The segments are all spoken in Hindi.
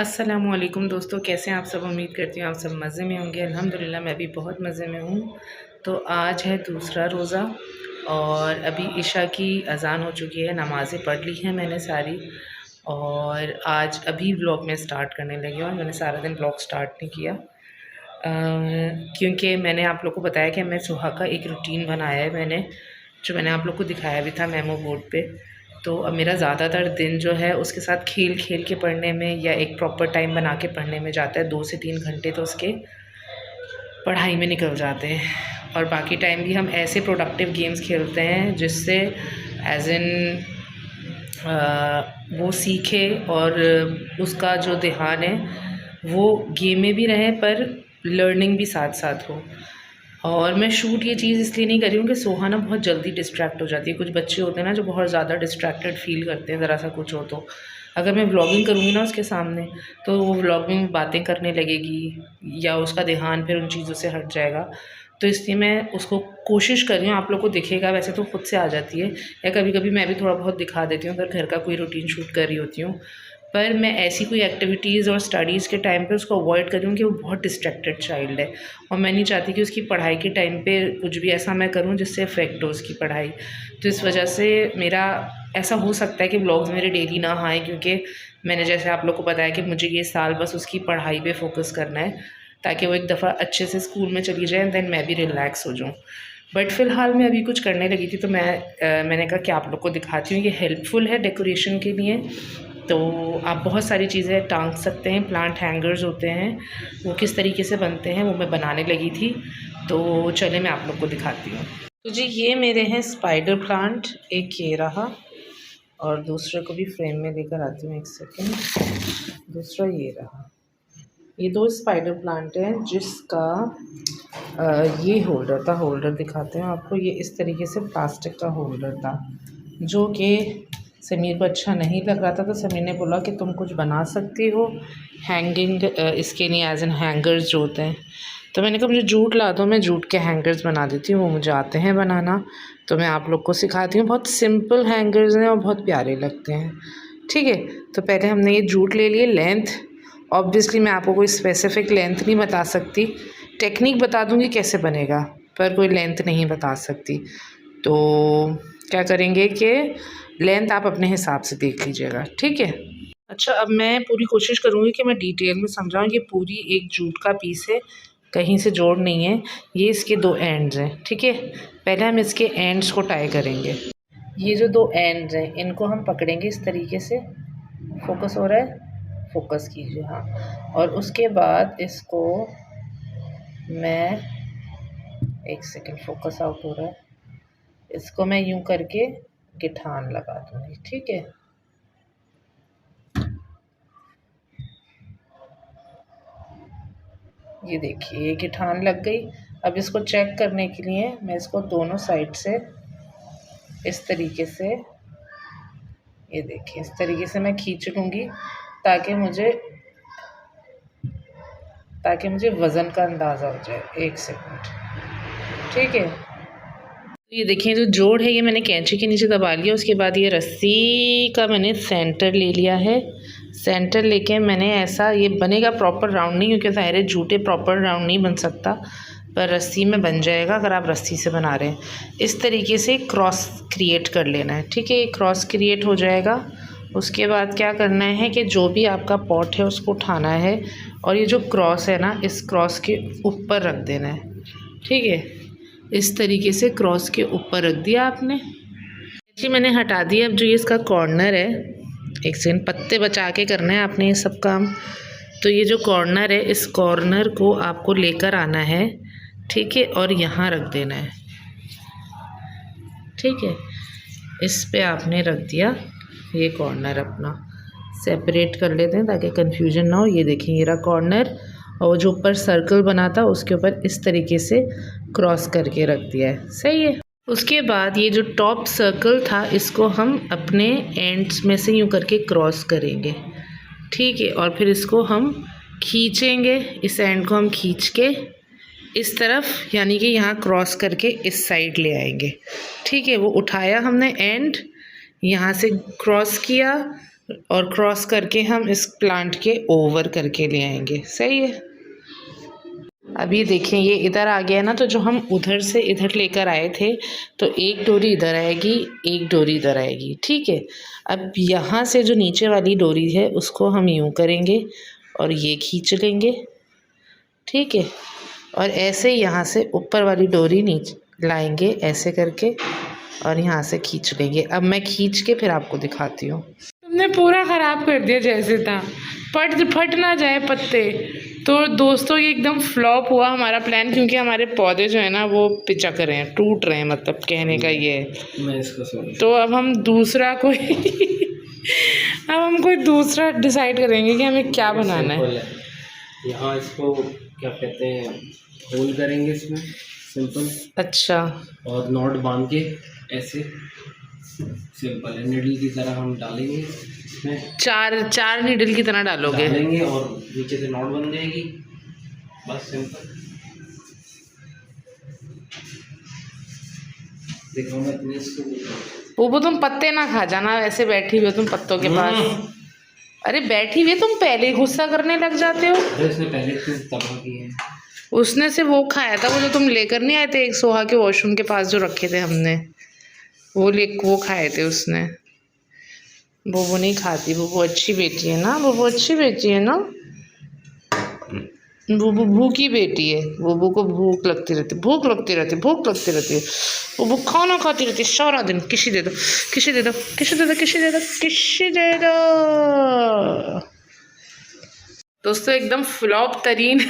अस्सलामुअलैकुम दोस्तों, कैसे हैं आप सब। उम्मीद करती हूँ आप सब मज़े में होंगे। अल्हम्दुलिल्लाह मैं भी बहुत मज़े में हूँ। तो आज है दूसरा रोज़ा और अभी इशा की अज़ान हो चुकी है, नमाज़ें पढ़ ली हैं मैंने सारी। और आज अभी व्लॉग में स्टार्ट करने लगी हूँ और मैंने सारा दिन व्लॉग स्टार्ट नहीं किया क्योंकि मैंने आप लोग को बताया कि मैं सुहा का एक रूटीन बनाया है मैंने, जो मैंने आप लोग को दिखाया भी था मेमो बोर्ड पे। तो अब मेरा ज़्यादातर दिन जो है उसके साथ खेल खेल के पढ़ने में या एक प्रॉपर टाइम बना के पढ़ने में जाता है। 2 से 3 घंटे तो उसके पढ़ाई में निकल जाते हैं और बाकी टाइम भी हम ऐसे प्रोडक्टिव गेम्स खेलते हैं जिससे एज़ इन वो सीखे और उसका जो ध्यान है वो गेम में भी रहे पर लर्निंग भी साथ साथ हो। और मैं शूट ये चीज़ इसलिए नहीं कर रही हूँ कि सोहा ना बहुत जल्दी डिस्ट्रैक्ट हो जाती है। कुछ बच्चे होते हैं ना जो बहुत ज़्यादा डिस्ट्रैक्टेड फ़ील करते हैं ज़रा सा कुछ हो तो। अगर मैं व्लॉगिंग करूँगी ना उसके सामने तो वो व्लॉगिंग में बातें करने लगेगी या उसका ध्यान फिर उन चीज़ों से हट जाएगा। तो इसलिए मैं उसको कोशिश कर रही हूँ, आप लोग को दिखेगा वैसे तो खुद से आ जाती है या कभी-कभी मैं भी थोड़ा बहुत दिखा देती हूँ अगर घर का कोई रूटीन शूट कर रही होती हूँ। पर मैं ऐसी कोई एक्टिविटीज़ और स्टडीज़ के टाइम पे उसको अवॉइड कर रही हूँ कि वो बहुत डिस्ट्रैक्टेड चाइल्ड है और मैं नहीं चाहती कि उसकी पढ़ाई के टाइम पे कुछ भी ऐसा मैं करूँ जिससे इफ़ेक्ट हो उसकी पढ़ाई। तो इस वजह से मेरा ऐसा हो सकता है कि व्लॉग्स मेरे डेली ना आएँ क्योंकि मैंने जैसे आप लोग को बताया कि मुझे ये साल बस उसकी पढ़ाई पे फ़ोकस करना है ताकि वो एक दफ़ा अच्छे से स्कूल में चली जाए दैन मैं भी रिलैक्स हो जाऊँ। बट फ़िलहाल मैं अभी कुछ करने लगी थी तो मैंने कहा कि आप लोग को दिखाती हूँ। ये हेल्पफुल है डेकोरेशन के लिए। तो आप बहुत सारी चीज़ें टांग सकते हैं। प्लांट हैंगर्स होते हैं, वो किस तरीके से बनते हैं वो मैं बनाने लगी थी। तो चलिए मैं आप लोग को दिखाती हूँ। तो जी ये मेरे हैं स्पाइडर प्लांट, एक ये रहा और दूसरे को भी फ्रेम में लेकर आती हूँ, एक सेकेंड। दूसरा ये रहा। ये 2 स्पाइडर प्लांट हैं जिसका ये होल्डर था। होल्डर दिखाते हैं आपको। ये इस तरीके से प्लास्टिक का होल्डर था जो कि समीर को अच्छा नहीं लग रहा था। तो समीर ने बोला कि तुम कुछ बना सकती हो हैंगिंग इसके लिए, एज एन हैंगर्स जो होते हैं। तो मैंने कहा मुझे जूट ला दो, मैं जूट के हैंगर्स बना देती हूँ, वो मुझे आते हैं बनाना। तो मैं आप लोग को सिखाती हूँ। बहुत सिंपल हैंगर्स हैं और बहुत प्यारे लगते हैं। ठीक है, तो पहले हमने ये जूट ले लिए। लेंथ ऑब्वियसली मैं आपको कोई स्पेसिफ़िक लेंथ नहीं बता सकती, टेक्निक बता दूँगी कैसे बनेगा पर कोई लेंथ नहीं बता सकती। तो क्या करेंगे कि लेंथ आप अपने हिसाब से देख लीजिएगा, ठीक है। अच्छा, अब मैं पूरी कोशिश करूँगी कि मैं डिटेल में समझाऊँ। ये पूरी एक जूट का पीस है, कहीं से जोड़ नहीं है। ये इसके 2 एंड्स हैं, ठीक है। पहले हम इसके एंड्स को टाई करेंगे। ये जो 2 एंड्स हैं इनको हम पकड़ेंगे इस तरीके से। फोकस हो रहा है, फोकस कीजिए, हाँ। और उसके बाद इसको मैं, एक सेकंड, फोकस आउट हो रहा है। इसको मैं यूं करके गिठान लगा दूँगी, ठीक है। ये देखिए ये गिठान लग गई। अब इसको चेक करने के लिए मैं इसको दोनों साइड से इस तरीके से, ये देखिए इस तरीके से मैं खींच लूँगी ताकि मुझे वज़न का अंदाज़ा हो जाए। एक सेकंड, ठीक है। ये देखिए जो जोड़ है ये मैंने कैंची के नीचे दबा लिया। उसके बाद ये रस्सी का मैंने सेंटर ले लिया है। सेंटर लेके मैंने ऐसा, ये बनेगा प्रॉपर राउंड नहीं क्योंकि ज़ाहिर है जूटे प्रॉपर राउंड नहीं बन सकता, पर रस्सी में बन जाएगा अगर आप रस्सी से बना रहे हैं। इस तरीके से क्रॉस क्रिएट कर लेना है, ठीक है। ये क्रॉस क्रिएट हो जाएगा। उसके बाद क्या करना है कि जो भी आपका पॉट है उसको उठाना है और ये जो क्रॉस है ना, इस क्रॉस के ऊपर रख देना है, ठीक है। इस तरीके से क्रॉस के ऊपर रख दिया आपने जी। मैंने हटा दिया। अब जो ये इसका कॉर्नर है, एक सेकंड, पत्ते बचा के करना है आपने ये सब काम। तो ये जो कॉर्नर है इस कॉर्नर को आपको लेकर आना है, ठीक है, और यहाँ रख देना है, ठीक है। इस पे आपने रख दिया। ये कॉर्नर अपना सेपरेट कर लेते हैं ताकि कन्फ्यूजन ना हो। ये देखिए ये रहा कॉर्नर और जो ऊपर सर्कल बना था उसके ऊपर इस तरीके से क्रॉस करके रख दिया है, सही है। उसके बाद ये जो टॉप सर्कल था इसको हम अपने एंड्स में से यूँ करके क्रॉस करेंगे, ठीक है। और फिर इसको हम खींचेंगे, इस एंड को हम खींच के इस तरफ, यानी कि यहाँ क्रॉस करके इस साइड ले आएंगे, ठीक है। वो उठाया हमने एंड, यहाँ से क्रॉस किया, और क्रॉस करके हम इस प्लांट के ओवर करके ले आएंगे। सही है। अब ये देखें, ये इधर आ गया ना, तो जो हम उधर से इधर लेकर आए थे, तो एक डोरी इधर आएगी, एक डोरी इधर आएगी। ठीक है। अब यहाँ से जो नीचे वाली डोरी है उसको हम यूँ करेंगे और ये खींच लेंगे। ठीक है। और ऐसे यहाँ से ऊपर वाली डोरी नीचे लाएंगे ऐसे करके और यहाँ से खींच लेंगे। अब मैं खींच के फिर आपको दिखाती हूँ। तुमने पूरा ख़राब कर दिया जैसे था, फट ना जाए पत्ते। तो दोस्तों ये एकदम फ्लॉप हुआ हमारा प्लान, क्योंकि हमारे पौधे जो है ना वो पिचक रहे हैं, टूट रहे हैं, मतलब कहने का ये है। मैं इसको तो अब हम दूसरा कोई अब हम कोई दूसरा डिसाइड करेंगे कि हमें क्या बनाना है। यहाँ इसको क्या कहते हैं, होल करेंगे इसमें सिंपल। अच्छा। और नॉट बांध के ऐसे सिंपल है, निडल की तरह हम डालेंगे इसमें। चार नीडल की तरह डालोगे? डालेंगे और नीचे से नॉट बन जाएगी, बस सिंपल। देखो मैं इतने इसको वो तुम पत्ते ना खा जाना, ऐसे बैठी हुई हो तुम पत्तों के पास। अरे बैठी हुई तुम पहले गुस्सा करने लग जाते हो। अरे इसने पहले क्यों तबाह की है? उसने से वो खाया था, वो जो तुम लेकर नहीं आए थे एक सोहा के वॉशरूम के पास जो रखे थे हमने, वो खाए थे उसने। वो नहीं खाती, वो अच्छी बेटी है ना, वो अच्छी बेटी है ना। वो भूखी बेटी है, वो को भूख लगती रहती है। वो खाना खाती रहती है सारा दिन। किसी दे दो। दोस्तों एकदम फ्लॉप तरीन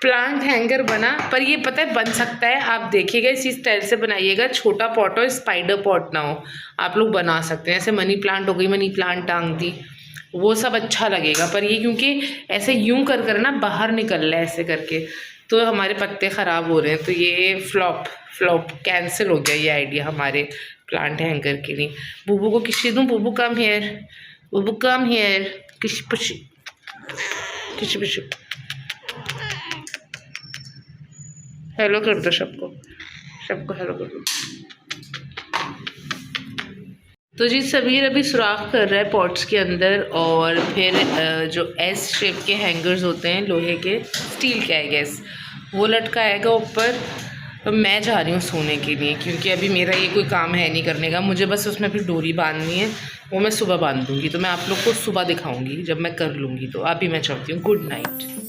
प्लांट हैंगर बना, पर ये पता है बन सकता है। आप देखिएगा, इसी स्टाइल से बनाइएगा, छोटा पॉट हो, स्पाइडर पॉट ना हो, आप लोग बना सकते हैं। ऐसे मनी प्लांट हो गई, मनी प्लांट टांग दी, वो सब अच्छा लगेगा। पर ये क्योंकि ऐसे यूं कर ना बाहर निकल रहा है ऐसे करके, तो हमारे पत्ते ख़राब हो रहे हैं। तो ये फ्लॉप कैंसिल हो गया ये आइडिया हमारे प्लांट हैंगर के लिए। बुबू को किसी दूँ? बुबू कम हेयर, किसी हेलो कर दो सबको हेलो कर दो। तो जी समीर अभी सुराख कर रहा है पॉट्स के अंदर, और फिर जो एस शेप के हैंगर्स होते हैं लोहे के, स्टील के आई गेस, वो लटकाएगा ऊपर। तो मैं जा रही हूँ सोने के लिए, क्योंकि अभी मेरा ये कोई काम है नहीं करने का। मुझे बस उसमें फिर डोरी बांधनी है, वो मैं सुबह बांध दूँगी। तो मैं आप लोग को सुबह दिखाऊँगी जब मैं कर लूँगी। तो अभी मैं चलती हूँ। Good night.